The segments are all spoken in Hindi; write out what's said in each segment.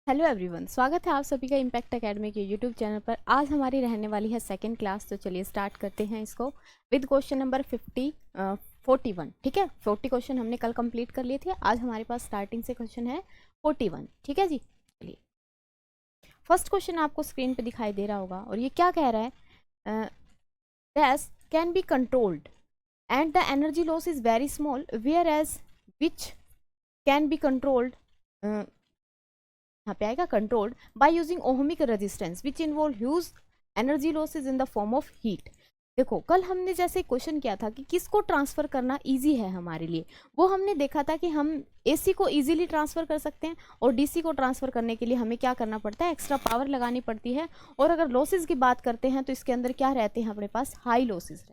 हेलो एवरीवन, स्वागत है आप सभी का इम्पैक्ट एकेडमी के यूट्यूब चैनल पर। आज हमारी रहने वाली है सेकंड क्लास, तो चलिए स्टार्ट करते हैं इसको विद क्वेश्चन नंबर 41। ठीक है, 40 क्वेश्चन हमने कल कंप्लीट कर लिए थे। आज हमारे पास स्टार्टिंग से क्वेश्चन है 41। ठीक है जी, चलिए फर्स्ट क्वेश्चन आपको स्क्रीन पे दिखाई दे रहा होगा और ये क्या कह रहा है, gas can be controlled and the energy loss is very small whereas which can be controlled, यहाँ पे आएगा controlled by using ohmic resistance which involve huge energy losses in the form of heat. देखो कल हमने जैसे क्वेश्चन किया था कि किसको ट्रांसफर करना इजी है हमारे लिए, वो हमने देखा था कि हम एसी को इजीली ट्रांसफर कर सकते हैं और डीसी को ट्रांसफर करने के लिए हमें क्या करना पड़ता है, एक्स्ट्रा पावर लगानी पड़ती है। और अगर लॉसेज की बात करते हैं तो इसके अंदर क्या रहते हैं अपने पास, हाई लॉसेज।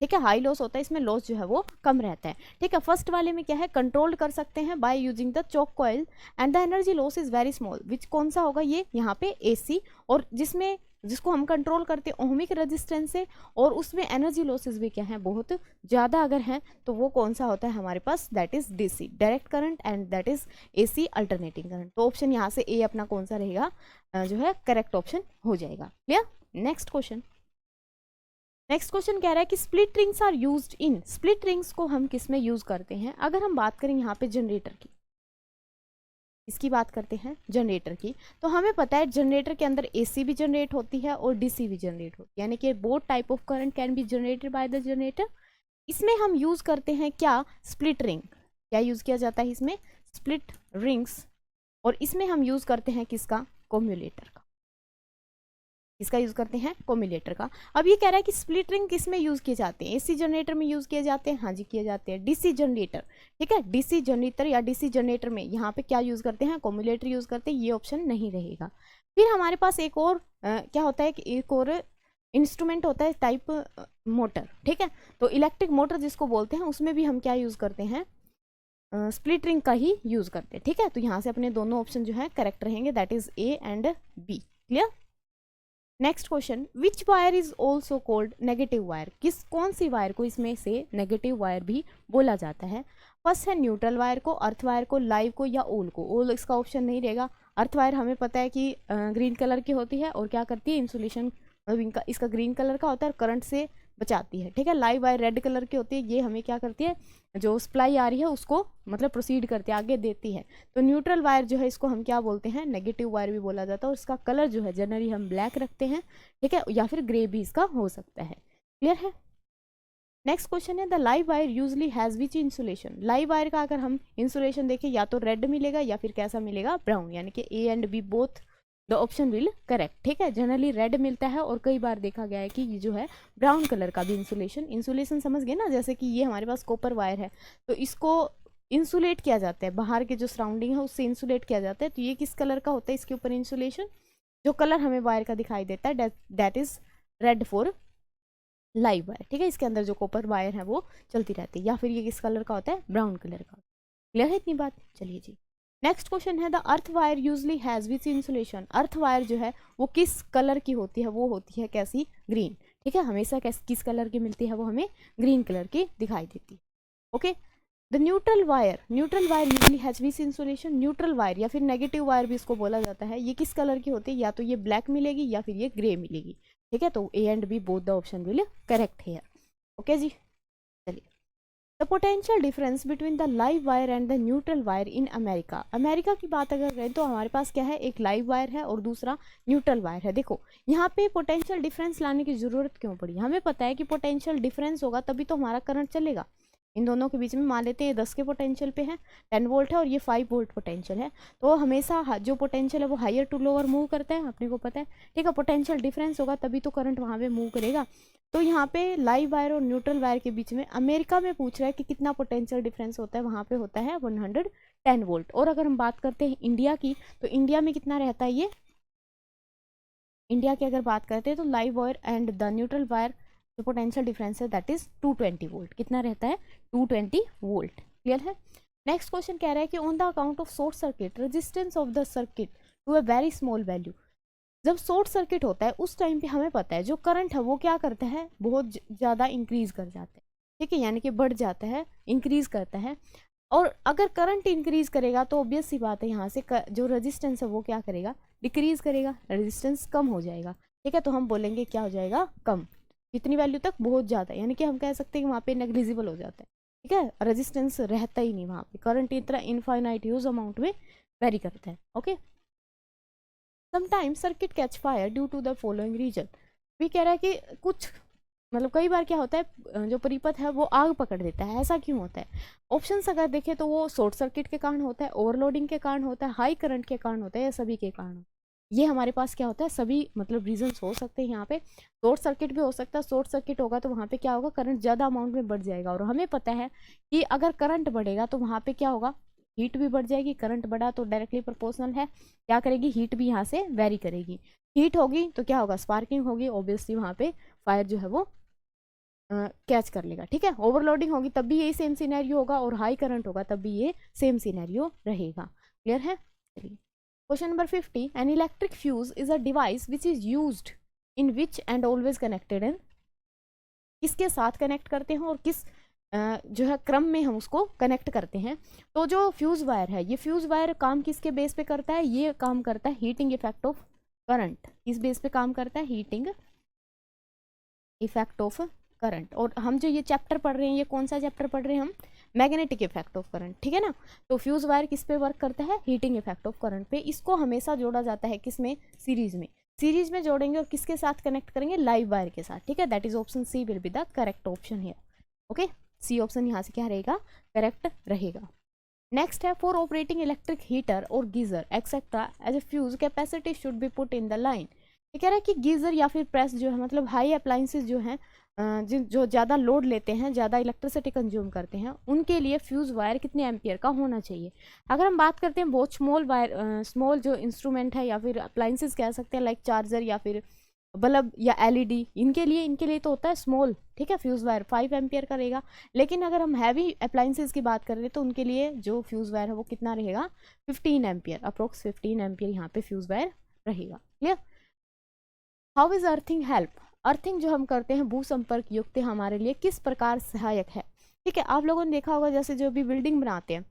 ठीक है, हाई लॉस होता है, इसमें लॉस जो है वो कम रहता है। ठीक है, फर्स्ट वाले में क्या है, कंट्रोल कर सकते हैं by using the choke coil and the energy loss is very small, which कौन सा होगा, ये यहाँ पे एसी, और जिसको हम कंट्रोल करते हैं ओहमिक रेजिस्टेंस से, और उसमें एनर्जी लॉसेस भी क्या है, बहुत ज़्यादा अगर हैं तो वो कौन सा होता है हमारे पास, that is DC direct current and that is AC alternating current. तो ऑप्शन यहाँ से ए अपना कौन सा रहेगा, जो है करेक्ट ऑप्शन हो जाएगा। क्लियर। नेक्स्ट क्वेश्चन कह रहा है कि split rings are used in, split rings को हम किस में यूज करते हैं। अगर हम बात करें यहाँ पे जनरेटर की, इसकी बात करते हैं जनरेटर की, तो हमें पता है जनरेटर के अंदर एसी भी जनरेट होती है और डीसी भी जनरेट होती है, यानी कि both type of current can be generated by the generator. इसमें हम यूज करते हैं क्या, स्प्लिट रिंग। क्या यूज किया जाता है इसमें, स्प्लिट रिंग्स। और इसमें हम यूज करते हैं किसका, कोम्युलेटर का। इसका यूज करते हैं कोम्युलेटर का। अब ये कह रहा है कि स्प्लिट रिंग किस में यूज किए जाते हैं, एसी जनरेटर में यूज किए जाते हैं, हाँ जी किए जाते हैं। डीसी जनरेटर, ठीक है, डीसी जनरेटर या डीसी जनरेटर में यहाँ पे क्या यूज करते हैं, कोम्युलेटर यूज करते हैं, ये ऑप्शन नहीं रहेगा। फिर हमारे पास एक और क्या होता है कि एक और इंस्ट्रूमेंट होता है टाइप मोटर। ठीक है, तो इलेक्ट्रिक मोटर जिसको बोलते हैं, उसमें भी हम क्या यूज करते हैं, स्प्लिट रिंग का ही यूज करते हैं। ठीक है, तो यहाँ से अपने दोनों ऑप्शन जो है करेक्ट रहेंगे, that is A and B. Clear. Next question, which wire is also called negative wire, कौन सी वायर को इसमें से नेगेटिव वायर भी बोला जाता है। फर्स्ट है न्यूट्रल वायर को, अर्थ वायर को, लाइव को या ओल को। ओल इसका ऑप्शन नहीं रहेगा। अर्थ वायर हमें पता है कि ग्रीन कलर की होती है और क्या करती है, इंसुलेशन, इसका ग्रीन कलर का होता है और करंट से बचाती है। ठीक है, लाइव वायर रेड कलर की होती है, ये हमें क्या करती है, जो सप्लाई आ रही है उसको मतलब प्रोसीड करती है, आगे देती है। तो न्यूट्रल वायर जो है इसको हम क्या बोलते हैं, नेगेटिव वायर भी बोला जाता है, और इसका कलर जो है जनरली हम ब्लैक रखते हैं। ठीक है, या फिर ग्रे भी इसका हो सकता है। क्लियर है। नेक्स्ट क्वेश्चन है, the live wire usually has which insulation. Live wire का अगर हम इंसुलेशन देखें, या तो रेड मिलेगा या फिर कैसा मिलेगा, ब्राउन, यानी कि A and B both the option will correct. ठीक है, जनरली रेड मिलता है और कई बार देखा गया है कि ये जो है ब्राउन कलर का भी इंसुलेशन समझ गए ना, जैसे कि ये हमारे पास कॉपर वायर है, तो इसको इंसुलेट किया जाता है, बाहर के जो सराउंडिंग है उससे इंसुलेट किया जाता है। तो ये किस कलर का होता है, इसके ऊपर इंसुलेशन, जो कलर हमें वायर का दिखाई देता है that is red for live wire. ठीक है, इसके अंदर जो कॉपर वायर है वो चलती रहती है। या फिर ये किस कलर का होता है, ब्राउन कलर का। क्लियर है इतनी बात। चलिए जी, नेक्स्ट क्वेश्चन है, the earth wire usually has which insulation. Earth wire जो है वो किस कलर की होती है, वो होती है कैसी, ग्रीन। ठीक है, हमेशा किस कलर की मिलती है, वो हमें ग्रीन कलर की दिखाई देती है। Okay, the neutral wire usually has which insulation. Neutral wire या फिर नेगेटिव वायर भी इसको बोला जाता है, ये किस कलर की होती है, या तो ये ब्लैक मिलेगी या फिर ये ग्रे मिलेगी। ठीक है, तो A and B both the option will correct है। ओके जी, चलिए, the potential difference between the live wire and the neutral wire in America. America की बात अगर करें तो हमारे पास क्या है, एक लाइव वायर है और दूसरा न्यूट्रल वायर है। देखो यहाँ पे पोटेंशियल डिफरेंस लाने की जरूरत क्यों पड़ी, हमें पता है कि पोटेंशियल डिफरेंस होगा तभी तो हमारा करंट चलेगा। इन दोनों के बीच में मान लेते हैं 10 के पोटेंशियल पे है, 10 वोल्ट है और ये 5 वोल्ट पोटेंशियल है, तो हमेशा जो पोटेंशियल है वो हायर टू लोअर मूव करता है, अपने को पता है। ठीक है, पोटेंशियल डिफरेंस होगा तभी तो करंट वहाँ पे मूव करेगा। तो यहाँ पे लाइव वायर और न्यूट्रल वायर के बीच में अमेरिका में पूछ रहा है कि कितना पोटेंशियल डिफरेंस होता है, वहाँ पे होता है 110 वोल्ट। और अगर हम बात करते हैं इंडिया की, तो इंडिया में कितना रहता है, ये इंडिया की अगर बात करते हैं तो live wire and the neutral wire जो पोटेंशियल डिफरेंस है दैट इज 220 वोल्ट। कितना रहता है, 220 वोल्ट। क्लियर है। नेक्स्ट क्वेश्चन कह रहा है कि on the account of short circuit resistance of the circuit to a very small value. जब शॉर्ट सर्किट होता है उस टाइम पे हमें पता है जो करंट है वो क्या करता है, बहुत ज़्यादा इंक्रीज कर जाता है। ठीक है, यानी कि बढ़ जाता है, इंक्रीज करता है। और अगर करंट इंक्रीज करेगा तो ऑब्वियस सी बात है यहाँ से जो रेजिस्टेंस है वो क्या करेगा, डिक्रीज करेगा, रेजिस्टेंस कम हो जाएगा। ठीक है, तो हम बोलेंगे क्या हो जाएगा, कम। कितनी वैल्यू तक, बहुत ज़्यादा, यानी कि हम कह सकते हैं कि वहाँ पे नेग्लिजिबल हो जाता है। ठीक है, रेजिस्टेंस रहता ही नहीं वहाँ पे, करंट इतना इनफाइनाइट यूज अमाउंट में वेरी करता है। Okay, sometimes circuit catch fire due to the following reason. भी कह रहा है कि कुछ मतलब कई बार क्या होता है, जो परिपथ है वो आग पकड़ देता है, ऐसा क्यों होता है? ऑप्शंस अगर देखें तो वो शॉर्ट सर्किट के कारण होता है, ओवरलोडिंग के कारण होता है, हाई करंट के कारण होता है, या सभी के कारण। ये हमारे पास क्या होता है, सभी मतलब रीजंस हो सकते हैं यहाँ पे। शॉर्ट सर्किट भी हो सकता है, शॉर्ट सर्किट होगा तो वहाँ पे क्या होगा, करंट ज़्यादा अमाउंट में बढ़ जाएगा, और हमें पता है कि अगर करंट बढ़ेगा तो वहाँ पे क्या होगा, हीट भी बढ़ जाएगी। करंट बढ़ा तो डायरेक्टली प्रोपोर्शनल है, क्या करेगी, हीट भी यहाँ से वेरी करेगी। हीट होगी तो क्या होगा, स्पार्किंग होगी, ऑब्वियसली वहाँ पे फायर जो है वो कैच कर लेगा। ठीक है, ओवरलोडिंग होगी तब भी यही सेम सिनेरियो होगा, और हाई करंट होगा तब भी ये सेम सिनेरियो रहेगा। क्लियर है? चलिए question number 50, an electric fuse is a device which is used in which and always connected in. किसके साथ कनेक्ट करते हैं और किस जो है क्रम में हम उसको कनेक्ट करते हैं। तो जो फ्यूज वायर है, ये फ्यूज वायर काम किसके बेस पे करता है, ये काम करता है हीटिंग इफेक्ट ऑफ करंट। किस बेस पे काम करता है, हीटिंग इफेक्ट ऑफ करंट। और हम जो ये चैप्टर पढ़ रहे हैं, ये कौन सा चैप्टर पढ़ रहे हैं हम, मैग्नेटिक इफेक्ट ऑफ करंट। ठीक है ना, तो फ्यूज वायर किस पे वर्क करता है, हीटिंग इफेक्ट ऑफ करंट पे। इसको हमेशा जोड़ा जाता है किसमें, सीरीज में। सीरीज में जोड़ेंगे और किसके साथ कनेक्ट करेंगे, लाइव वायर के साथ। ठीक है, that is option C will be the correct option here. Okay, C option यहाँ से क्या रहेगा, करेक्ट रहेगा। नेक्स्ट है, फॉर ऑपरेटिंग इलेक्ट्रिक हीटर और geyser etcetera as a fuse capacity should be put in the line. ये कह रहा है कि गीजर या फिर प्रेस जो है, मतलब हाई अप्लाइंसेस जो हैं, जो ज़्यादा लोड लेते हैं, ज़्यादा इलेक्ट्रिसिटी कंज्यूम करते हैं, उनके लिए फ्यूज़ वायर कितने एम्पियर का होना चाहिए। अगर हम बात करते हैं बहुत स्मॉल वायर, स्मॉल जो इंस्ट्रूमेंट है या फिर अप्लाइंसेस कह सकते हैं, लाइक चार्जर या फिर बल्ब या एलईडी, इनके लिए तो होता है स्मॉल। ठीक है, फ्यूज़ वायर 5 एम्पियर का रहेगा। लेकिन अगर हम हैवी अप्लाइंसेस की बात करें तो उनके लिए जो फ्यूज़ वायर है वो कितना रहेगा, 15 एम्पियर, अप्रोक्स 15 एम्पियर यहाँ पे फ्यूज़ वायर रहेगा। Clear? How is earthing help. Earthing जो हम करते हैं, भू संपर्क युक्त हमारे लिए किस प्रकार सहायक है। ठीक है, आप लोगों ने देखा होगा जैसे जो भी बिल्डिंग बनाते हैं,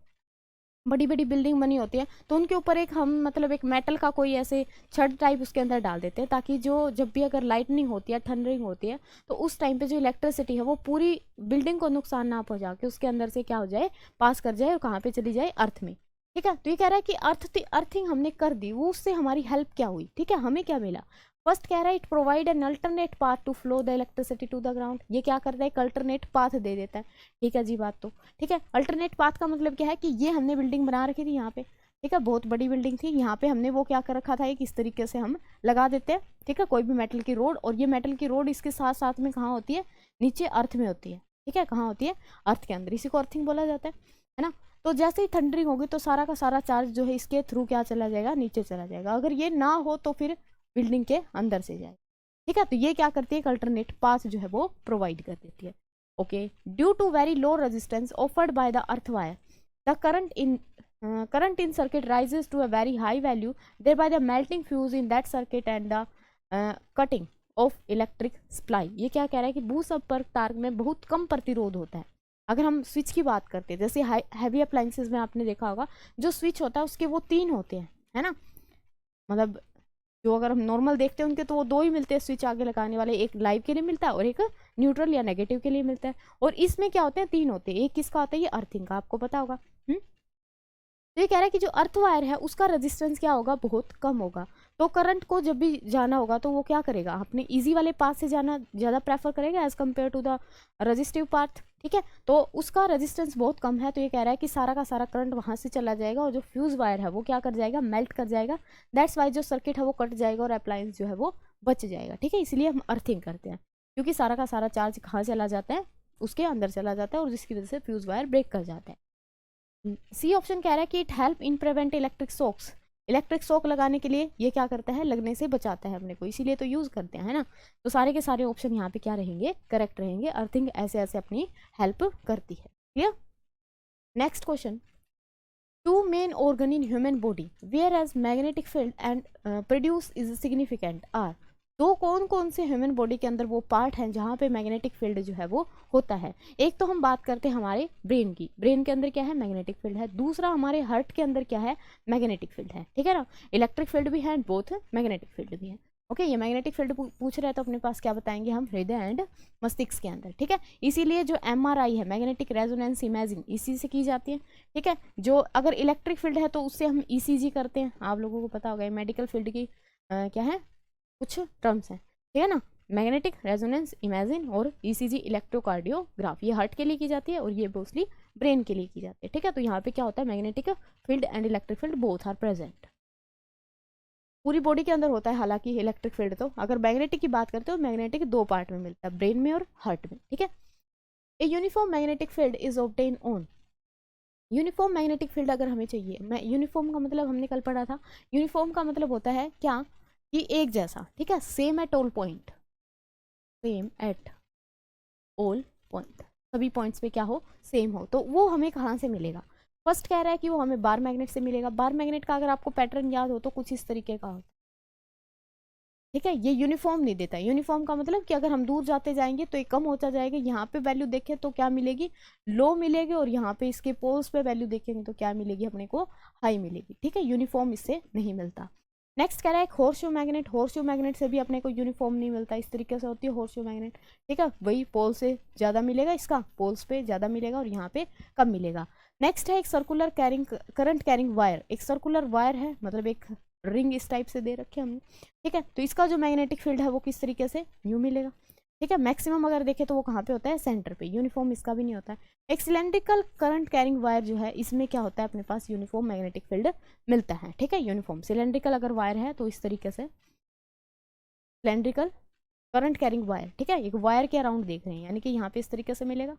बड़ी बड़ी बिल्डिंग बनी होती है, तो उनके ऊपर एक हम मतलब एक मेटल का कोई ऐसे छड़ टाइप उसके अंदर डाल देते हैं, ताकि जो जब भी अगर लाइटनिंग होती है, थंडरिंग होती है, तो उस टाइम पे जो इलेक्ट्रिसिटी है वो पूरी बिल्डिंग को नुकसान ना पहुंचा के उसके अंदर से क्या हो जाए, पास कर जाए और कहाँ पे चली जाए, अर्थ में। ठीक है, तो ये कह रहा है कि अर्थिंग हमने कर दी, वो उससे हमारी हेल्प क्या हुई। ठीक है, हमें क्या मिला। फर्स्ट कह रहा है, it provide an alternate path to flow the electricity to the ground. ये क्या करता है, एक अल्टरनेट पाथ दे देता है। ठीक है जी, बात तो ठीक है। अल्टरनेट पाथ का मतलब क्या है कि ये हमने बिल्डिंग बना रखी थी यहाँ पे, ठीक है, बहुत बड़ी बिल्डिंग थी, यहाँ पे हमने वो क्या कर रखा था, एक इस तरीके से हम लगा देते हैं। ठीक है, कोई भी मेटल की रोड, और ये मेटल की रोड इसके साथ साथ में कहाँ होती है, नीचे अर्थ में होती है। ठीक है, कहाँ होती है, अर्थ के अंदर, इसी को अर्थिंग बोला जाता है ना। तो जैसे ही थंडरिंग होगी तो सारा का सारा चार्ज जो है इसके थ्रू क्या चला जाएगा, नीचे चला जाएगा। अगर ये ना हो तो फिर बिल्डिंग के अंदर से जाए। ठीक है, तो ये क्या करती है, एक अल्टरनेट पाथ जो है वो प्रोवाइड कर देती है। Okay, due to very low resistance offered by the earth wire, the current in circuit rises to a very high value, thereby the melting fuse in that circuit and the cutting of electric supply। ये क्या कह रहा है कि भू संपर्क तार में बहुत कम प्रतिरोध होता है। अगर हम स्विच की बात करते हैं, जैसे हैवी अप्लाइंसेस में आपने देखा होगा, जो स्विच होता है उसके वो 3 होते हैं, है ना। मतलब जो अगर हम नॉर्मल देखते हैं उनके तो वो 2 ही मिलते हैं स्विच आगे लगाने वाले, एक लाइव के लिए मिलता है और एक न्यूट्रल या नेगेटिव के लिए मिलता है। और इसमें क्या होते हैं, 3 होते हैं। एक किसका होता है, ये अर्थिंग का, आपको पता होगा। तो ये कह रहा है कि जो अर्थ वायर है उसका रेजिस्टेंस क्या होगा, बहुत कम होगा। तो करंट को जब भी जाना होगा तो वो क्या करेगा, अपने इजी वाले पाथ से जाना ज़्यादा प्रेफर करेगा as compare to the resistive path. ठीक है, तो उसका रेजिस्टेंस बहुत कम है, तो ये कह रहा है कि सारा का सारा करंट वहाँ से चला जाएगा और जो फ्यूज वायर है वो क्या कर जाएगा, मेल्ट कर जाएगा। दैट्स वाई जो सर्किट है वो कट जाएगा और अप्लायंस जो है वो बच जाएगा। ठीक है, इसलिए हम अर्थिंग करते हैं, क्योंकि सारा का सारा चार्ज कहाँ चला जाता है, उसके अंदर चला जाता है, और जिसकी वजह से फ्यूज वायर ब्रेक कर जाता है। सी ऑप्शन कह रहा है कि it help in prevent electric shocks. Electric shock लगाने के लिए ये क्या करता है, लगने से बचाता है अपने को, इसीलिए तो यूज़ करते हैं, है ना। तो सारे के सारे ऑप्शन यहाँ पे क्या रहेंगे, करेक्ट रहेंगे। अर्थिंग ऐसे ऐसे अपनी हेल्प करती है। Clear? Next question, 2 main organ in human body whereas magnetic field and produce is significant are। तो कौन कौन से ह्यूमन बॉडी के अंदर वो पार्ट हैं जहाँ पे मैग्नेटिक फील्ड जो है वो होता है। एक तो हम बात करते हैं हमारे ब्रेन की, ब्रेन के अंदर क्या है, मैग्नेटिक फील्ड है। दूसरा हमारे हार्ट के अंदर क्या है, मैग्नेटिक फील्ड है, ठीक है ना। इलेक्ट्रिक फील्ड भी है, बोथ मैग्नेटिक फील्ड भी है। ओके, ये मैग्नेटिक फील्ड पूछ रहे हैं तो अपने पास क्या बताएंगे हम, हृदय एंड मस्तिष्क के अंदर, ठीक है। इसीलिए जो MRI है, मैग्नेटिक रेजोनेंस इमेजिंग, इसी से की जाती है, ठीक है। जो अगर इलेक्ट्रिक फील्ड है तो उससे हम ECG करते हैं, आप लोगों को पता होगा। मेडिकल फील्ड की क्या है, कुछ टर्म्स हैं, ठीक है ना। मैग्नेटिक रेजोनेंस इमेजिंग और ECG इलेक्ट्रोकार्डियोग्राफ, ये हार्ट के लिए की जाती है और ये मोस्टली ब्रेन के लिए की जाती है, ठीक है। तो यहाँ पे क्या होता है, magnetic field and electric field both are present. पूरी बॉडी के अंदर होता है हालांकि इलेक्ट्रिक फील्ड, तो अगर मैग्नेटिक की बात करते हो मैग्नेटिक 2 पार्ट में मिलता है, ब्रेन में और हार्ट में, ठीक है। A uniform magnetic field is obtain on, uniform magnetic field अगर हमें चाहिए, मैं यूनिफॉर्म का मतलब हमने कल पढ़ा था, यूनिफॉर्म का मतलब होता है क्या, कि एक जैसा, ठीक है, same at all point, same at all point, सभी पॉइंट्स पे क्या हो, सेम हो। तो वो हमें कहाँ से मिलेगा, फर्स्ट कह रहा है कि वो हमें बार मैग्नेट से मिलेगा। बार मैग्नेट का अगर आपको पैटर्न याद हो तो कुछ इस तरीके का हो, ठीक है। ये यूनिफॉर्म नहीं देता है, यूनिफॉर्म का मतलब कि अगर हम दूर जाते जाएंगे तो ये कम होता जाएगा, यहाँ पे वैल्यू देखें तो क्या मिलेगी, लो मिलेगी, और यहाँ पे इसके पोल्स पे वैल्यू देखेंगे तो क्या मिलेगी, अपने को हाई मिलेगी, ठीक है। यूनिफॉर्म इससे नहीं मिलता। नेक्स्ट कह रहा है हॉर्सशू मैग्नेट, हॉर्सशू मैग्नेट से भी अपने को यूनिफॉर्म नहीं मिलता, इस तरीके से होती है हॉर्सशू मैग्नेट, ठीक है। वही पोल से ज़्यादा मिलेगा, इसका पोल्स पे ज़्यादा मिलेगा और यहाँ पे कम मिलेगा। नेक्स्ट है एक circular carrying, current carrying wire, एक सर्कुलर वायर है, मतलब एक रिंग इस टाइप से दे रखे हमने, ठीक है। तो इसका जो मैग्नेटिक फील्ड है वो किस तरीके से, न्यू मिलेगा, ठीक है। मैक्सिमम अगर देखें तो वो कहाँ पे होता है, सेंटर पे, यूनिफॉर्म इसका भी नहीं होता है। एक सिलेंड्रिकल करंट कैरिंग वायर जो है, इसमें क्या होता है, अपने पास यूनिफॉर्म मैग्नेटिक फील्ड मिलता है, ठीक है। यूनिफॉर्म सिलेंड्रिकल अगर वायर है तो इस तरीके से सिलेंड्रिकल करंट कैरिंग वायर, ठीक है, एक वायर के अराउंड देख रहे हैं, यानी कि यहाँ पे इस तरीके से मिलेगा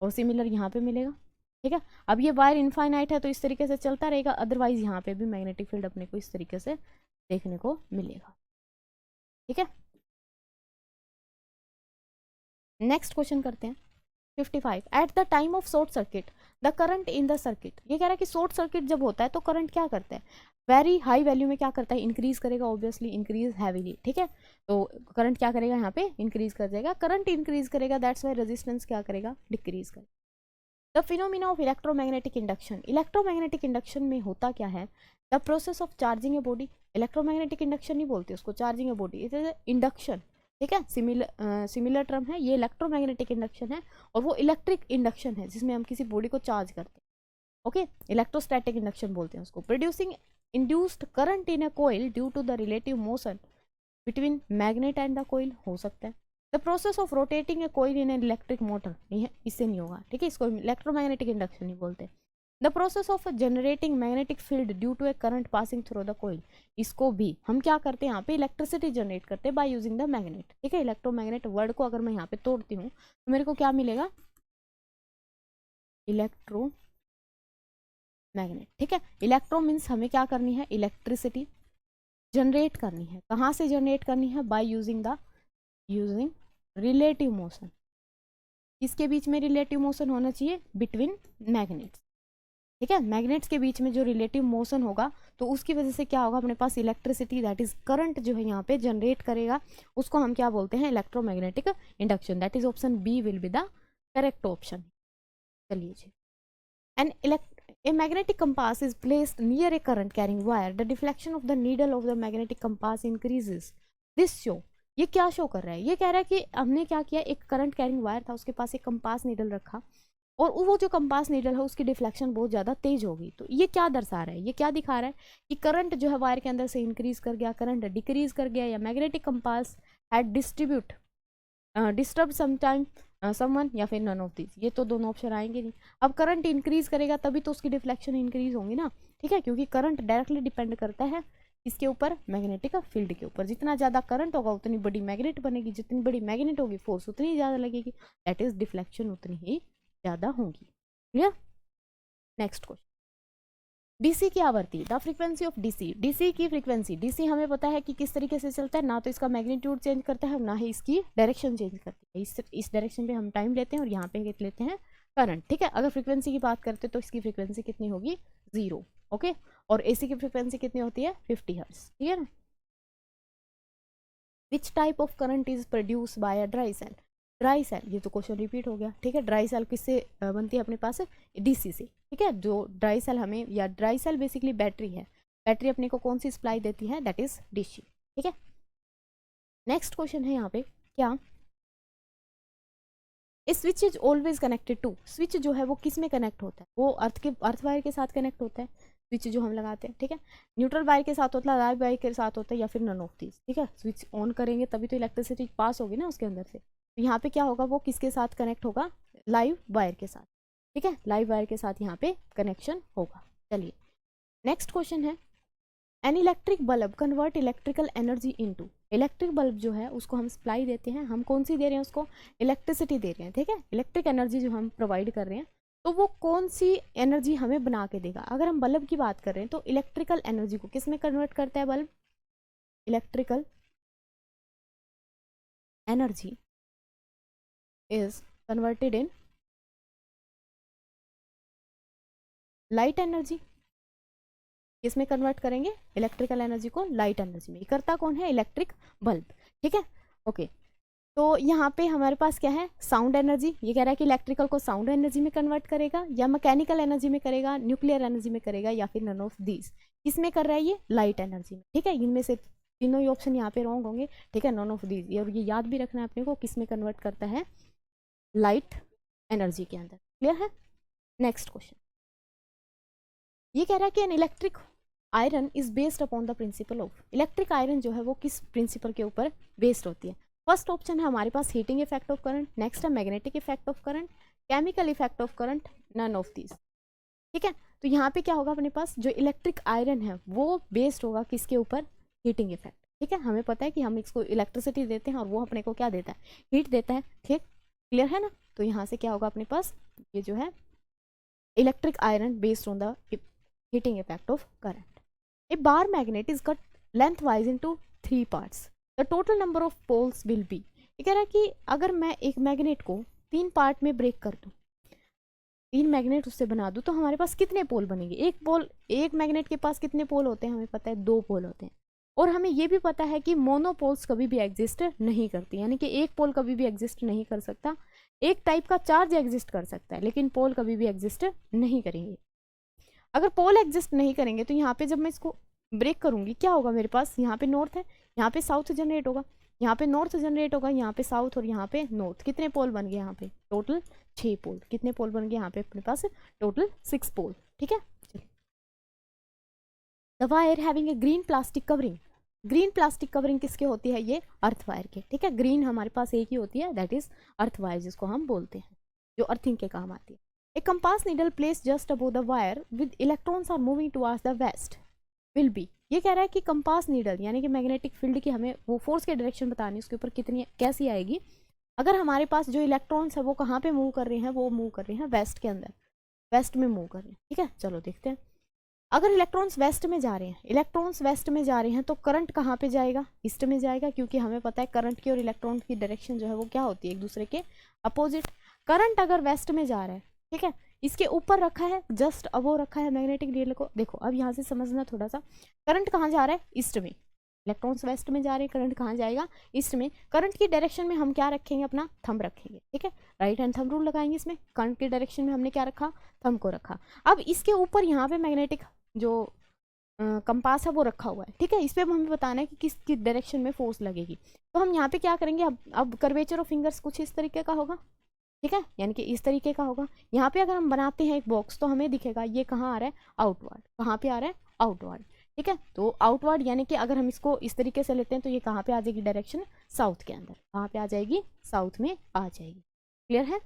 और सिमिलर यहाँ पे मिलेगा, ठीक है। अब ये वायर इनफाइनाइट है तो इस तरीके से चलता रहेगा, अदरवाइज यहाँ पे भी मैग्नेटिक फील्ड अपने को इस तरीके से देखने को मिलेगा, ठीक है। नेक्स्ट क्वेश्चन करते हैं 55, at the time of short circuit the current in the circuit, ये कह रहा है कि शॉर्ट सर्किट जब होता है तो करंट क्या करता है, वेरी हाई वैल्यू में क्या करता है, इंक्रीज करेगा, ऑब्वियसली इंक्रीज हैवीली, ठीक है। तो करंट क्या करेगा, यहाँ पे इंक्रीज कर जाएगा, करंट इंक्रीज करेगा, दैट्स वाई रेजिस्टेंस क्या करेगा, डिक्रीज करेगा। The phenomena of electromagnetic induction, electromagnetic induction में होता क्या है, the process of charging a body, electromagnetic induction नहीं बोलते उसको, charging a body, it is induction, ठीक है। सिमिलर टर्म है ये, इलेक्ट्रोमैग्नेटिक इंडक्शन है और वो इलेक्ट्रिक इंडक्शन है जिसमें हम किसी बॉडी को चार्ज करते हैं, ओके। इलेक्ट्रोस्टैटिक इंडक्शन बोलते हैं उसको। Producing induced current in a coil due to the relative motion between magnet and the coil, हो सकता है। The process of rotating a coil in an electric motor, नहीं है, इससे नहीं होगा, ठीक है, इसको इलेक्ट्रोमैग्नेटिक इंडक्शन नहीं बोलते। The process of generating magnetic field due to a current passing through the coil, इसको भी हम क्या करते हैं, यहाँ पे इलेक्ट्रिसिटी जनरेट करते हैं बाय यूजिंग द मैग्नेट, ठीक है। इलेक्ट्रोमैग्नेट वर्ड को अगर मैं यहाँ पे तोड़ती हूँ तो मेरे को क्या मिलेगा, इलेक्ट्रो मैग्नेट, ठीक है। इलेक्ट्रो मीन्स हमें क्या करनी है, इलेक्ट्रिसिटी जनरेट करनी है, कहाँ से जनरेट करनी है, बाय यूजिंग रिलेटिव मोशन, इसके बीच में रिलेटिव मोशन होना चाहिए बिटवीन मैग्नेट्स, ठीक है। मैग्नेट्स के बीच में जो रिलेटिव मोशन होगा तो उसकी वजह से क्या होगा, अपने पास इलेक्ट्रिसिटी दैट इज करंट जो है यहाँ पे जनरेट करेगा, उसको हम क्या बोलते हैं, electromagnetic induction, that is option B will be the correct option. चलिए जी, an A magnetic compass is placed near a current carrying wire. The deflection of the needle of the magnetic compass increases. This show, ये क्या शो कर रहा है, ये कह रहा है कि हमने क्या किया, एक करंट कैरिंग वायर था, उसके पास एक कंपास नीडल रखा और वो जो कंपास नीडल है उसकी डिफ्लेक्शन बहुत ज़्यादा तेज होगी। तो ये क्या दर्शा रहा है, ये क्या दिखा रहा है कि करंट जो है वायर के अंदर से इंक्रीज कर गया, करंट डिक्रीज कर गया, या magnetic compass had disturb sometime someone, या फिर नन ऑफ दिस, ये तो दोनों ऑप्शन आएंगे नहीं। अब करंट इंक्रीज करेगा तभी तो उसकी डिफ्लेक्शन इंक्रीज होंगी ना, ठीक है, क्योंकि करंट डायरेक्टली डिपेंड करता है इसके ऊपर, मैग्नेटिक फील्ड के ऊपर। जितना ज़्यादा करंट होगा उतनी बड़ी मैग्नेट बनेगी, जितनी बड़ी मैग्नेट होगी फोर्स उतनी ज़्यादा लगेगी, दैट इज डिफ्लेक्शन उतनी ही ज़्यादा होगी, क्लियर। नेक्स्ट क्वेश्चन, डीसी की आवृत्ति, the frequency of DC, DC की फ्रीक्वेंसी, डीसी हमें पता है कि किस तरीके से चलता है, ना तो इसका मैग्नीट्यूड चेंज करता है ना ही इसकी डायरेक्शन चेंज करती है, इस डायरेक्शन पे हम टाइम लेते हैं और यहाँ पे लेते हैं करंट, ठीक है। अगर फ्रीक्वेंसी की बात करते हैं तो इसकी फ्रीक्वेंसी कितनी होगी, 0, ओके, और एसी की फ्रीक्वेंसी कितनी होती है, 50 हर्ट्ज, ठीक है ना। Which type of current is produce by a dry cell. Dry cell, ये तो क्वेश्चन रिपीट हो गया, ठीक है। ड्राई सेल किससे बनती है अपने पास, डीसी से, ठीक है। जो ड्राई सेल हमें, या ड्राई सेल बेसिकली बैटरी है, बैटरी अपने को कौन सी सप्लाई देती है, दैट इज डीसी, ठीक है। नेक्स्ट क्वेश्चन है यहाँ पे, क्या switch is always connected to, switch जो है वो किस में कनेक्ट होता है, वो अर्थ वायर के साथ कनेक्ट होता है, स्विच जो हम लगाते हैं, ठीक है। न्यूट्रल वायर के साथ होता है, लाइव वायर के साथ होता है, या फिर नन ऑफ दीज, ठीक है। स्विच ऑन करेंगे तभी तो इलेक्ट्रिसिटी पास होगी ना उसके अंदर से। तो यहाँ पे क्या होगा, वो किसके साथ कनेक्ट होगा, लाइव वायर के साथ, ठीक है। लाइव वायर के साथ यहाँ पे कनेक्शन होगा। चलिए नेक्स्ट क्वेश्चन है, an electric bulb convert electrical energy into, electric bulb जो है उसको हम सप्लाई देते हैं, हम कौन सी दे रहे हैं उसको, इलेक्ट्रिसिटी दे रहे हैं, ठीक है। इलेक्ट्रिक एनर्जी जो हम प्रोवाइड कर रहे हैं, तो वो कौन सी एनर्जी हमें बना के देगा। अगर हम बल्ब की बात कर रहे हैं तो इलेक्ट्रिकल एनर्जी को किस में कन्वर्ट करता है bulb, electrical energy is converted in light energy, किसमें कन्वर्ट करेंगे, इलेक्ट्रिकल एनर्जी को लाइट एनर्जी में। करता कौन है, इलेक्ट्रिक बल्ब, ठीक है। ओके, तो यहाँ पे हमारे पास क्या है, साउंड एनर्जी, ये कह रहा है कि इलेक्ट्रिकल को साउंड एनर्जी में कन्वर्ट करेगा, या मैकेनिकल एनर्जी में करेगा, न्यूक्लियर एनर्जी में करेगा, या फिर नन ऑफ दीज। किसमें कर रहा है ये, लाइट एनर्जी में, ठीक है। इनमें से तीनों ही ऑप्शन यहाँ पे रॉन्ग होंगे, ठीक है, नन ऑफ दीज। और ये याद भी रखना है अपने को, किसमें कन्वर्ट करता है, लाइट एनर्जी के अंदर। क्लियर है। नेक्स्ट क्वेश्चन, ये कह रहा है कि an electric iron is based upon the principle of, electric iron जो है वो किस प्रिंसिपल के ऊपर बेस्ड होती है। फर्स्ट ऑप्शन है हमारे पास heating effect of current, next है magnetic effect of current, chemical effect of current, none of these, ठीक है। तो यहाँ पे क्या होगा, अपने पास जो इलेक्ट्रिक आयरन है वो बेस्ड होगा किसके ऊपर, हीटिंग इफेक्ट, ठीक है। हमें पता है कि हम इसको इलेक्ट्रिसिटी देते हैं और वो अपने को क्या देता है, हीट देता है, ठीक, क्लियर है ना। तो यहाँ से क्या होगा अपने पास, ये जो है electric iron based on the heating effect of current. A bar magnet is cut lengthwise into 3 parts. The total number of poles will be. ये कह रहा है कि अगर मैं एक मैग्नेट को 3 पार्ट में ब्रेक कर दूं, 3 मैग्नेट उससे बना दूं, तो हमारे पास कितने पोल बनेंगे। एक मैग्नेट के पास कितने पोल होते हैं, हमें पता है 2 पोल होते हैं। और हमें ये भी पता है कि मोनोपोल्स कभी भी एग्जिस्ट नहीं करती, यानी कि एक पोल कभी भी एग्जिस्ट नहीं कर सकता। एक टाइप का चार्ज एग्जिस्ट कर सकता है, लेकिन पोल कभी भी एग्जिस्ट नहीं करेंगे। अगर पोल एग्जिस्ट नहीं करेंगे तो यहाँ पे जब मैं इसको ब्रेक करूंगी, क्या होगा, मेरे पास यहाँ पे नॉर्थ है, यहाँ पे साउथ जनरेट होगा, यहाँ पे नॉर्थ जनरेट होगा, यहाँ पे साउथ, और यहाँ पे नॉर्थ। कितने पोल बन गए यहाँ पे, टोटल 6 पोल। कितने पोल बन गए यहाँ पे अपने पास, टोटल 6 पोल, ठीक है। The wire having a green plastic covering, green plastic covering किसके होती है, ये अर्थ वायर के, ठीक है। ग्रीन हमारे पास एक ही होती है, दैट इज अर्थ वायर, जिसको हम बोलते हैं, जो अर्थिंग के काम आती है। A compass needle placed just above the wire with electrons are moving towards the west will be, ये कह रहा है कि कंपास नीडल यानी कि मैग्नेटिक फील्ड की हमें वो फोर्स की डायरेक्शन बतानी, उसके ऊपर कितनी कैसी आएगी। अगर हमारे पास जो इलेक्ट्रॉन्स है वो कहाँ पे मूव कर रहे हैं, वो मूव कर रहे हैं वेस्ट के अंदर, वेस्ट में मूव कर रहे हैं, ठीक है। चलो देखते हैं, अगर इलेक्ट्रॉन्स वेस्ट में जा रहे हैं, इलेक्ट्रॉन्स वेस्ट में जा रहे हैं, तो करंट कहाँ पे जाएगा, ईस्ट में जाएगा, क्योंकि हमें पता है करंट की और इलेक्ट्रॉन की डायरेक्शन जो है वो क्या होती है, एक दूसरे के अपोजिट। करंट अगर वेस्ट में जा रहा है, ठीक है, इसके ऊपर रखा है, जस्ट अबो रखा है मैग्नेटिक नीडल को। देखो अब यहाँ से समझना थोड़ा सा, करंट कहाँ जा रहा है, ईस्ट में, इलेक्ट्रॉन्स वेस्ट में जा रहे हैं, करंट कहाँ जाएगा, ईस्ट में। करंट की डायरेक्शन में हम क्या रखेंगे, अपना थंब रखेंगे, ठीक है, राइट हैंड थंब रूल लगाएंगे इसमें। करंट की डायरेक्शन में हमने क्या रखा, थंब को रखा। अब इसके ऊपर यहाँ पे मैग्नेटिक जो कंपास है वो रखा हुआ है, ठीक है। इस पर हमें बताना है कि किस डायरेक्शन में फोर्स लगेगी। तो हम यहाँ पे क्या करेंगे, अब कर्वेचर ऑफ फिंगर्स कुछ इस तरीके का होगा, ठीक है, यानी कि इस तरीके का होगा। यहाँ पे अगर हम बनाते हैं एक बॉक्स तो हमें दिखेगा ये कहाँ आ रहा है, आउटवर्ड, कहाँ पे आ रहा है, आउटवर्ड, ठीक है। तो आउटवर्ड यानी कि अगर हम इसको इस तरीके से लेते हैं तो ये कहाँ पे आ जाएगी, डायरेक्शन साउथ के अंदर, कहाँ पे आ जाएगी, साउथ में आ जाएगी। क्लियर है।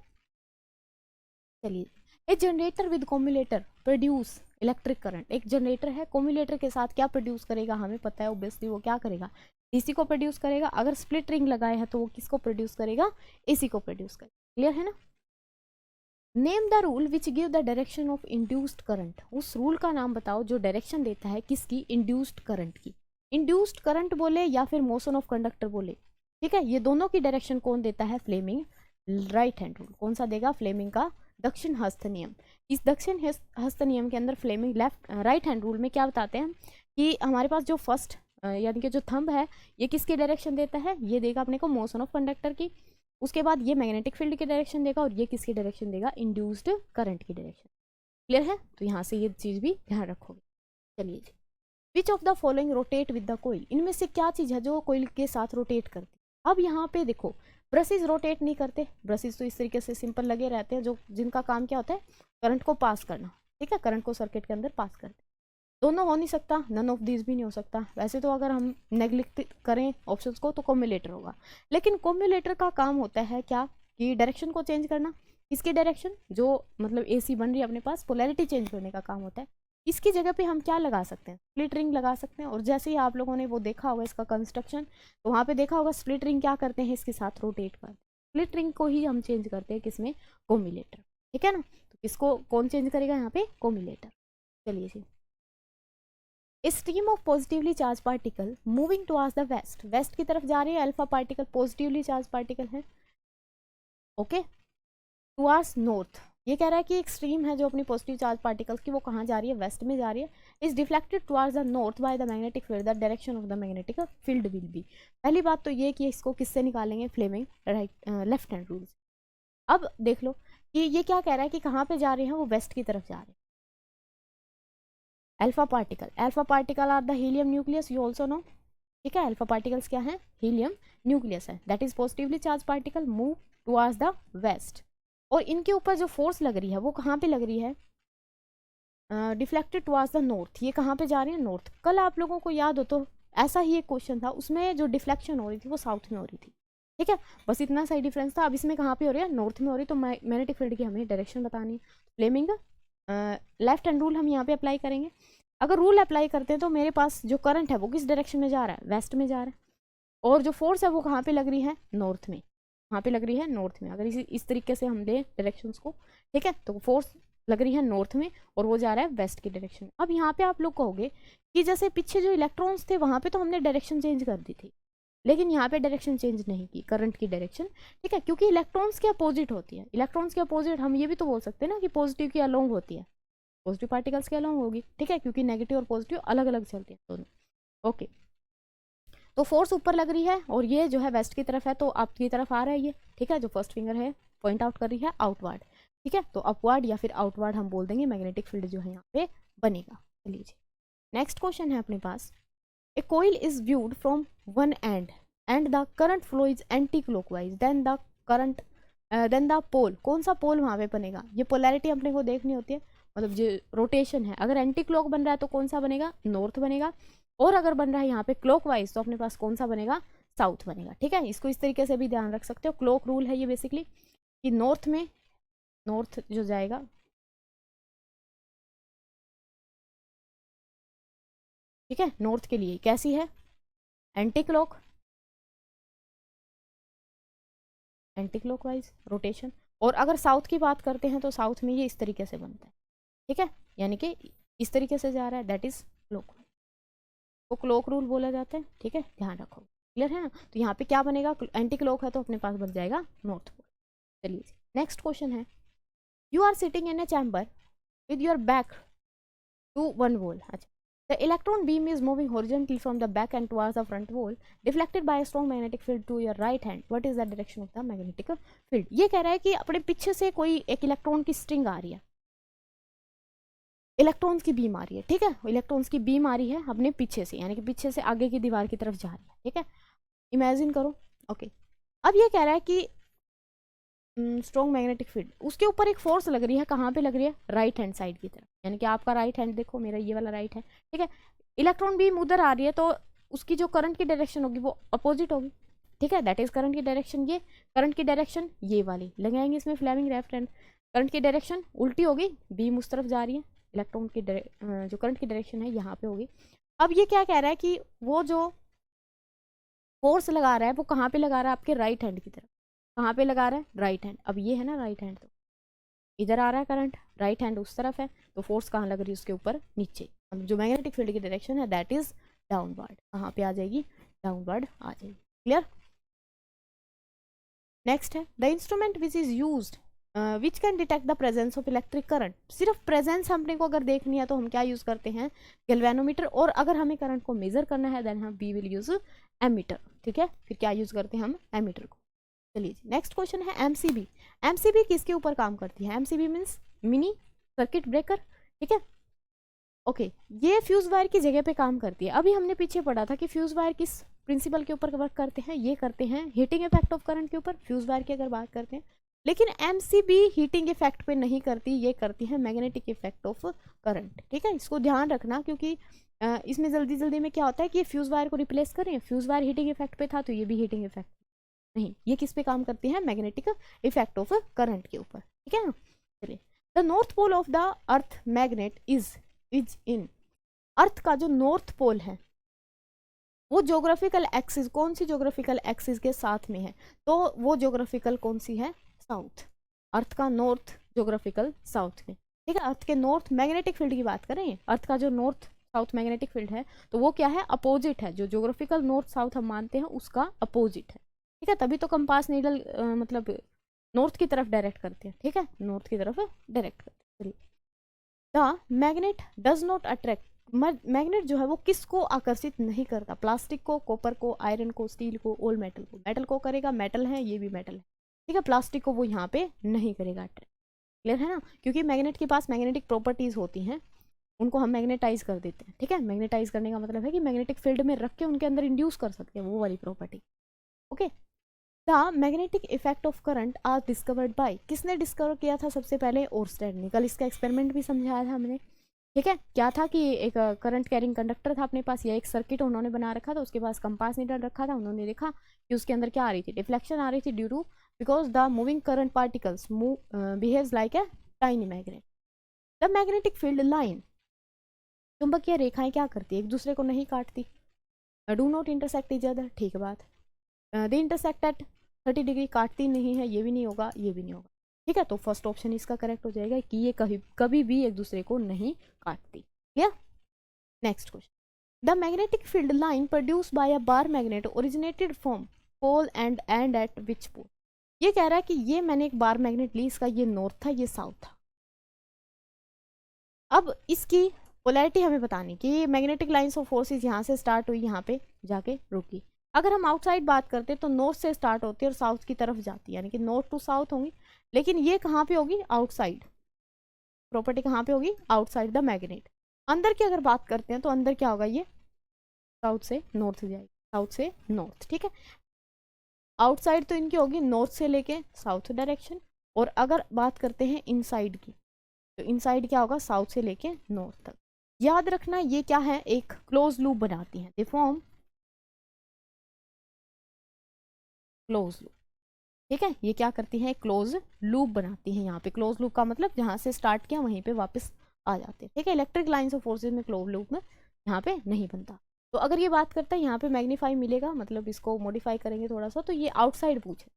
चलिए, a generator with commutator produce electric current, एक जनरेटर है, कॉम्युलेटर के साथ क्या प्रोड्यूस करेगा, हमें पता है ऑब्वियसली वो क्या करेगा, डीसी को प्रोड्यूस करेगा। अगर स्प्लिट रिंग लगाए हैं तो वो किसको प्रोड्यूस करेगा, एसी को प्रोड्यूस करेगा। क्लियर है ना। Name the rule which give the direction of induced current, उस रूल का नाम बताओ जो डायरेक्शन देता है किसकी, इंड्यूस्ड करंट की। इंड्यूस्ड करंट बोले या फिर मोशन ऑफ कंडक्टर बोले, ठीक है, ये दोनों की डायरेक्शन कौन देता है, फ्लेमिंग राइट हैंड रूल। कौन सा देगा, फ्लेमिंग का दक्षिण हस्त नियम। इस दक्षिण हस्त नियम के अंदर Fleming left right hand rule में क्या बताते हैं कि हमारे पास जो फर्स्ट यानी कि जो थंब है ये किसकी डायरेक्शन देता है, ये देगा अपने को मोशन ऑफ कंडक्टर की। उसके बाद ये मैग्नेटिक फील्ड की डायरेक्शन देगा और ये किसकी डायरेक्शन देगा, इंड्यूस्ड करंट की डायरेक्शन। क्लियर है, तो यहाँ से ये चीज़ भी ध्यान रखोगे। चलिए जी, which of the following rotate with the coil, इनमें से क्या चीज़ है जो कोइल के साथ रोटेट करती है। अब यहाँ पे देखो ब्रशेज रोटेट नहीं करते, ब्रशेज तो इस तरीके से सिंपल लगे रहते हैं, जो जिनका काम क्या होता है करंट को पास करना, ठीक है, करंट को सर्किट के अंदर पास करते। दोनों हो नहीं सकता, नन ऑफ दिस भी नहीं हो सकता। वैसे तो अगर हम नेग्लेक्ट करें ऑप्शंस को तो कॉम्युलेटर होगा, लेकिन कॉम्युलेटर का काम होता है क्या कि डायरेक्शन को चेंज करना। इसकी डायरेक्शन जो मतलब एसी बन रही है अपने पास, पोलैरिटी चेंज करने का काम होता है। इसकी जगह पे हम क्या लगा सकते हैं, स्प्लिट रिंग लगा सकते हैं। और जैसे ही आप लोगों ने वो देखा होगा इसका कंस्ट्रक्शन, तो वहाँ पे देखा होगा स्प्लिट रिंग क्या करते हैं, इसके साथ रोटेट करते हैं। स्प्लिट रिंग को ही हम चेंज करते हैं किसमें, कॉम्युलेटर, ठीक है ना। तो इसको कौन चेंज करेगा यहाँ पे, कॉम्युलेटर। चलिए जी, a stream of positively charge particle moving towards the west, west की तरफ जा रही है alpha particle, positively charge particle है, ओके। टुवर्ड्स नॉर्थ, ये कह रहा है कि एक स्ट्रीम है जो अपनी पॉजिटिव चार्ज पार्टिकल्स की वो कहाँ जा रही है, वेस्ट में जा रही है। Is deflected towards the north by the magnetic field, the direction of the magnetic field will be. पहली बात तो ये कि इसको किससे निकालेंगे, Fleming right left hand rule. अब देख लो कि ये क्या कह रहा है कि कहाँ पे जा रहे हैं, वो वेस्ट की तरफ जा रहे हैं। Alpha particle are the helium nucleus, you also know, ठीक है। अल्फा पार्टिकल्स क्या है, हीलियम न्यूक्लियस है, that is positively charge particle move towards the west. और इनके ऊपर जो फोर्स लग रही है वो कहाँ पे लग रही है, डिफ्लेक्टेड टुवर्ड्स द नॉर्थ, ये कहाँ पे जा रही है, नॉर्थ। कल आप लोगों को याद हो तो ऐसा ही एक क्वेश्चन था, उसमें जो डिफ्लेक्शन हो रही थी वो साउथ में हो रही थी, ठीक है, बस इतना सा ही डिफरेंस था। अब इसमें कहाँ पे हो रही है, नॉर्थ में हो रही है, तो मैग्नेटिक फील्ड की हमें डायरेक्शन बतानी है। फ्लेमिंग लेफ्ट हैंड रूल हम यहाँ पे अप्लाई करेंगे। अगर रूल अप्लाई करते हैं तो मेरे पास जो करंट है वो किस डायरेक्शन में जा रहा है, वेस्ट में जा रहा है, और जो फोर्स है वो कहाँ पे लग रही है, नॉर्थ में, कहाँ पे लग रही है, नॉर्थ में। अगर इस तरीके से हम दें डायरेक्शंस को, ठीक है, तो फोर्स लग रही है नॉर्थ में और वो जा रहा है वेस्ट की डायरेक्शन में। अब यहाँ पे आप लोग कहोगे कि जैसे पीछे जो इलेक्ट्रॉन्स थे वहाँ पे तो हमने डायरेक्शन चेंज कर दी थी, लेकिन यहाँ पे डायरेक्शन चेंज नहीं की, करंट की डायरेक्शन, ठीक है, क्योंकि इलेक्ट्रॉन्स के अपोजिट होती है। इलेक्ट्रॉन्स के अपोजिट हम ये भी तो बोल सकते हैं ना कि पॉजिटिव की अलोंग होती है, पॉजिटिव पार्टिकल्स के अलोंग होगी, ठीक है, क्योंकि नेगेटिव और पॉजिटिव अलग अलग चलते हैं दोनों, ओके। तो फोर्स ऊपर लग रही है और ये जो है वेस्ट की तरफ है, तो आपकी तरफ आ रहा है ये, ठीक है, जो फर्स्ट फिंगर है पॉइंट आउट कर रही है आउटवर्ड, ठीक है, तो अपवर्ड या फिर आउटवर्ड हम बोल देंगे मैग्नेटिक फील्ड जो है यहाँ पे बनेगा। चलिए जी, नेक्स्ट क्वेश्चन है अपने पास, a coil is viewed from one end and the current flow is anti clockwise, then the current then the pole, कौन सा पोल वहाँ पे बनेगा, ये पोलैरिटी अपने को देखनी होती है, मतलब जो रोटेशन है, अगर एंटी क्लॉक बन रहा है तो कौन सा बनेगा, नॉर्थ बनेगा, और अगर बन रहा है यहाँ पे क्लॉकवाइज तो अपने पास कौन सा बनेगा, साउथ बनेगा, ठीक है। इसको इस तरीके से भी ध्यान रख सकते हो, क्लॉक रूल है ये बेसिकली कि नॉर्थ में, नॉर्थ जो जाएगा, ठीक है, नॉर्थ के लिए कैसी है, anti clock, anti clockwise rotation. और अगर साउथ की बात करते हैं तो साउथ में ये इस तरीके से बनता है, ठीक है, यानी कि इस तरीके से जा रहा है, दैट इज क्लॉक, वो क्लॉक रूल बोला जाता है, ठीक है, ध्यान रखो, क्लियर है ना। तो यहाँ पे क्या बनेगा, एंटी क्लॉक है तो अपने पास बन जाएगा नॉर्थ पोल। चलिए नेक्स्ट क्वेश्चन है, you are sitting in a chamber with your back to one wall, अच्छा, the electron beam is moving horizontally from the back end towards the front wall, deflected by strong magnetic field to your right hand, what is the direction of the magnetic field. ये कह रहा है कि अपने पीछे से कोई एक इलेक्ट्रॉन की स्ट्रिंग आ रही है, इलेक्ट्रॉन्स की बीम आ रही है, ठीक है, इलेक्ट्रॉन्स की बीम आ रही है अपने पीछे से, यानी कि पीछे से आगे की दीवार की तरफ जा रही है, ठीक है, इमेजिन करो, ओके। अब ये कह रहा है कि स्ट्रॉन्ग मैग्नेटिक फील्ड, उसके ऊपर एक फोर्स लग रही है, कहाँ पे लग रही है, राइट हैंड साइड की तरफ, यानी कि आपका राइट हैंड देखो, मेरा ये वाला राइट है, ठीक है, इलेक्ट्रॉन बीम उधर आ रही है तो उसकी जो करंट की डायरेक्शन होगी वो अपोजिट होगी, ठीक है, दैट इज करंट की डायरेक्शन, ये करंट की डायरेक्शन ये वाली लगाएंगे इसमें फ्लेमिंग लेफ्ट हैंड, करंट की डायरेक्शन उल्टी होगी, बीम उस तरफ जा रही है, इलेक्ट्रॉन की जो करंट की डायरेक्शन है यहाँ पे होगी। अब ये क्या कह रहा है कि वो जो फोर्स लगा रहा है वो कहाँ पे लगा रहा है, आपके राइट हैंड की तरफ, कहाँ पे लगा रहा है, राइट हैंड। अब ये है ना राइट हैंड, तो इधर आ रहा है करंट, राइट हैंड उस तरफ है, तो फोर्स कहाँ लग रही है, उसके ऊपर नीचे, अब जो मैग्नेटिक फील्ड की डायरेक्शन है दैट इज डाउनवर्ड, कहाँ पे आ जाएगी, डाउनवर्ड आ जाएगी, क्लियर। नेक्स्ट है, the instrument which is used which can detect the presence of electric current. सिर्फ प्रेजेंस हमने को अगर देखनी है तो हम क्या यूज करते हैं, गैल्वेनोमीटर। और अगर हमें करंट को मेजर करना है देन हम वी विल यूज एमीटर। ठीक है, फिर क्या यूज करते हैं हम, एमीटर को। चलिए जी, नेक्स्ट क्वेश्चन है एमसीबी। एमसीबी किसके ऊपर काम करती है, MCB means mini circuit breaker. ठीक है, ओके, ये फ्यूज वायर की जगह पे काम करती है। अभी हमने पीछे पढ़ा था कि फ्यूज वायर किस प्रिंसिपल के ऊपर वर्क करते हैं, ये करते हैं हीटिंग इफेक्ट ऑफ करंट के ऊपर, फ्यूज वायर की अगर बात करते हैं। लेकिन एमसीबी हीटिंग इफेक्ट पे नहीं करती, ये करती है मैग्नेटिक इफेक्ट ऑफ करंट। ठीक है, इसको ध्यान रखना, क्योंकि इसमें जल्दी जल्दी में क्या होता है कि ये फ्यूज वायर को रिप्लेस करें, फ्यूज वायर हीटिंग इफेक्ट पे था तो ये भी हीटिंग इफेक्ट नहीं, ये किस पे काम करती है, मैग्नेटिक इफेक्ट ऑफ करंट के ऊपर। ठीक है ना, चलिए, the north pole of the earth magnet is in. Earth का जो नॉर्थ पोल है वो ज्योग्राफिकल एक्सिस, कौन सी ज्योग्राफिकल एक्सिस के साथ में है, तो वो ज्योग्राफिकल कौन सी है, साउथ। अर्थ का नॉर्थ ज्योग्राफिकल साउथ में। ठीक है, अर्थ के नॉर्थ मैग्नेटिक फील्ड की बात करें, अर्थ का जो नॉर्थ साउथ मैग्नेटिक फील्ड है तो वो क्या है, अपोजिट है। जो ज्योग्राफिकल नॉर्थ साउथ हम मानते हैं उसका अपोजिट है। ठीक है, तभी तो कंपास नीडल मतलब नॉर्थ की तरफ डायरेक्ट करते हैं। ठीक है, नॉर्थ की तरफ डायरेक्ट करते हैं। The magnet does not attract, magnet जो है वो किसको आकर्षित नहीं करता, प्लास्टिक को, कॉपर को, आयरन को, स्टील को, ऑल मेटल को। मेटल को करेगा, मेटल है, ये भी मेटल है। ठीक है, प्लास्टिक को वो यहाँ पे नहीं करेगा अट्रैक्ट। क्लियर है ना, क्योंकि मैग्नेट के पास मैग्नेटिक प्रॉपर्टीज होती हैं, उनको हम मैग्नेटाइज कर देते हैं। ठीक है, मैग्नेटाइज करने का मतलब है कि मैग्नेटिक फील्ड में रख के उनके अंदर इंड्यूस कर सकते हैं, वो वाली property. Okay, the magnetic effect of current are discovered by, किसने डिस्कवर किया था सबसे पहले, ओरस्टेड ने। कल इसका एक्सपेरिमेंट भी समझाया था हमने। ठीक है, क्या था कि एक करंट कैरिंग कंडक्टर था अपने पास, या एक सर्किट उन्होंने बना रखा था, उसके पास कंपास नीडल रखा था। उन्होंने देखा कि उसके अंदर क्या आ रही थी, डिफ्लेक्शन आ रही थी, due to because the moving current particles behaves like a tiny magnet. The magnetic field line, चुंबकीय रेखाएं क्या करती है, एक दूसरे को नहीं काटती, do not intersect each other. ठीक बात, दे इंटरसेक्ट एट 30 डिग्री, काटती नहीं है, ये भी नहीं होगा, ये भी नहीं होगा। ठीक है, तो फर्स्ट ऑप्शन इसका करेक्ट हो जाएगा कि ये कभी भी एक दूसरे को नहीं काटती। Clear, next question, the magnetic field line produce by a bar magnet originated from pole and at which pole. ये कह रहा है कि ये मैंने एक बार मैग्नेट ली, इसका ये नॉर्थ था, ये साउथ था। अब इसकी पोलैरिटी हमें बतानी कि मैग्नेटिक लाइंस ऑफ फोर्सेस यहाँ से स्टार्ट हुई, यहाँ पे जाके रुकी। अगर हम आउटसाइड बात करते तो नॉर्थ से स्टार्ट होती है और साउथ की तरफ जाती है, यानी कि नॉर्थ टू साउथ होंगी। लेकिन ये कहाँ पे होगी, आउटसाइड, प्रॉपर्टी कहाँ पे होगी, आउटसाइड द मैग्नेट। अंदर की अगर बात करते हैं तो अंदर क्या होगा, ये साउथ से नॉर्थ जाएगी, साउथ से नॉर्थ। ठीक है, आउटसाइड तो इनकी होगी नॉर्थ से लेके साउथ डायरेक्शन, और अगर बात करते हैं इनसाइड की तो इनसाइड क्या होगा, साउथ से लेके नॉर्थ तक। याद रखना ये क्या है, एक क्लोज लूप बनाती है, दे फॉर्म क्लोज लूप। ठीक है, ये क्या करती है, क्लोज लूप बनाती है। यहाँ पे क्लोज लूप का मतलब जहाँ से स्टार्ट किया वहीं पे वापस आ जाते हैं। ठीक है, इलेक्ट्रिक लाइंस ऑफ फोर्सेज में क्लोज लूप में यहाँ पे नहीं बनता। तो अगर ये बात करता है यहाँ पे मैग्नीफाई मिलेगा, मतलब इसको मॉडिफाई करेंगे थोड़ा सा, तो ये आउटसाइड पूछे।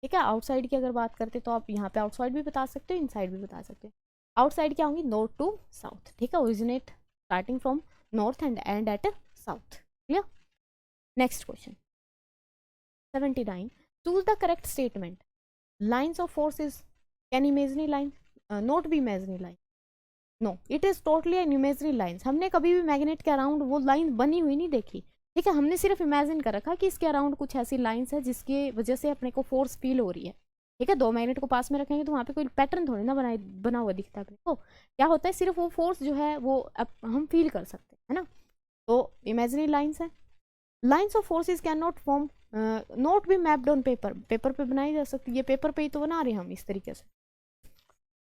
ठीक है, आउटसाइड की अगर बात करते तो आप यहाँ पे आउटसाइड भी बता सकते हो, इनसाइड भी बता सकते हो। आउटसाइड क्या होंगी, नॉर्थ टू साउथ। ठीक है, originate starting from north end at south. Clear, next question 79, choose the correct statement. Lines of force is can imaginary line not be imaginary line. No, it is totally an imaginary lines. हमने कभी भी मैग्नेट के अराउंड वो लाइन बनी हुई नहीं देखी। ठीक है, हमने सिर्फ इमेजिन कर रखा कि इसके अराउंड कुछ ऐसी लाइंस है जिसकी वजह से अपने को फोर्स फील हो रही है। ठीक है, दो मैग्नेट को पास में रखेंगे तो वहाँ पे कोई पैटर्न थोड़ी ना बना हुआ दिखता है अपने को। क्या होता है, सिर्फ वो फोर्स जो है वो हम फील कर सकते हैं, है ना। तो इमेजिनरी लाइन्स है। Lines of forces can not form not be mapped on paper, paper पे बनाई जा सकती है। ये पेपर पे ही तो बना रहे हैं हम इस तरीके से।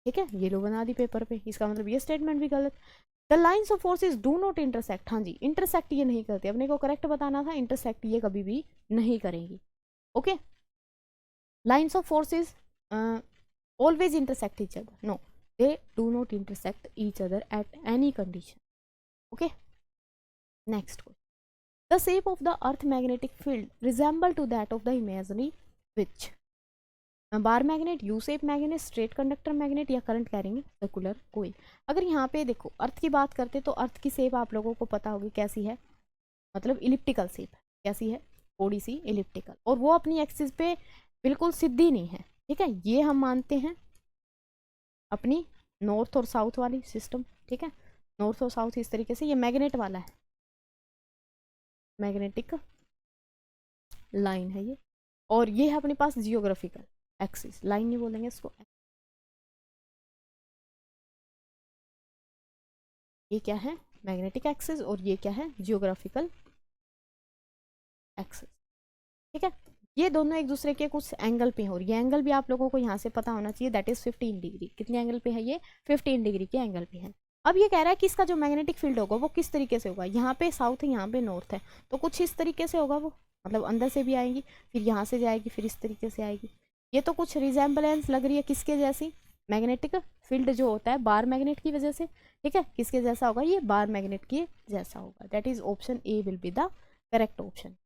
ठीक है, ये लो बना दी पेपर पे, इसका मतलब ये स्टेटमेंट भी गलत। The lines of forces do not intersect, हाँ जी, इंटरसेक्ट ये नहीं करते, अपने को करेक्ट बताना था, इंटरसेक्ट ये कभी भी नहीं करेंगी। Okay, lines of forces always intersect each other, no they do not intersect each other at any condition. Okay, next question, the shape of the earth magnetic field resemble to that of the imaginary which bar magnet, U shape magnet, straight conductor magnet, या करंट कैरिंग सर्कुलर कोई। अगर यहाँ पे देखो अर्थ की बात करते तो अर्थ की शेप आप लोगों को पता होगी कैसी है, मतलब इलिप्टिकल शेप। कैसी है, थोड़ी सी इलिप्टिकल, और वो अपनी एक्सिस पे बिल्कुल सीधी नहीं है। ठीक है, ये हम मानते हैं अपनी नॉर्थ और साउथ वाली सिस्टम, ठीक है, नॉर्थ और साउथ इस तरीके से, ये मैग्नेट वाला है, मैग्नेटिक लाइन है ये, और ये है अपने पास जियोग्राफिकल एक्सिस, लाइन नहीं बोलेंगे इसको, ये क्या है मैग्नेटिक एक्सिस और ये क्या है जियोग्राफिकल एक्सिस, ठीक है। ये दोनों एक दूसरे के कुछ एंगल पे हैं और ये एंगल भी आप लोगों को यहाँ से पता होना चाहिए, दैट इज 15 डिग्री। कितने एंगल पे है ये? 15 डिग्री के एंगल पे है। अब ये कह रहा है कि इसका जो मैग्नेटिक फील्ड होगा वो किस तरीके से होगा, यहाँ पे साउथ है यहाँ पे नॉर्थ है, तो कुछ इस तरीके से होगा वो, मतलब अंदर से भी आएगी फिर यहाँ से जाएगी फिर इस तरीके से आएगी। ये तो कुछ रिजेम्बलेंस लग रही है किसके जैसी, मैग्नेटिक फील्ड जो होता है बार मैग्नेट की वजह से, ठीक है, किसके जैसा होगा, ये बार मैग्नेट के जैसा होगा, that is option A will be the correct option.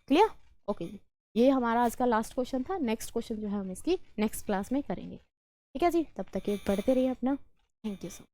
Clear? Okay जी, ये हमारा आज का लास्ट क्वेश्चन था। नेक्स्ट क्वेश्चन जो है हम इसकी नेक्स्ट क्लास में करेंगे, ठीक है जी। तब तक ये पढ़ते रहिए अपना, थैंक यू सो मच।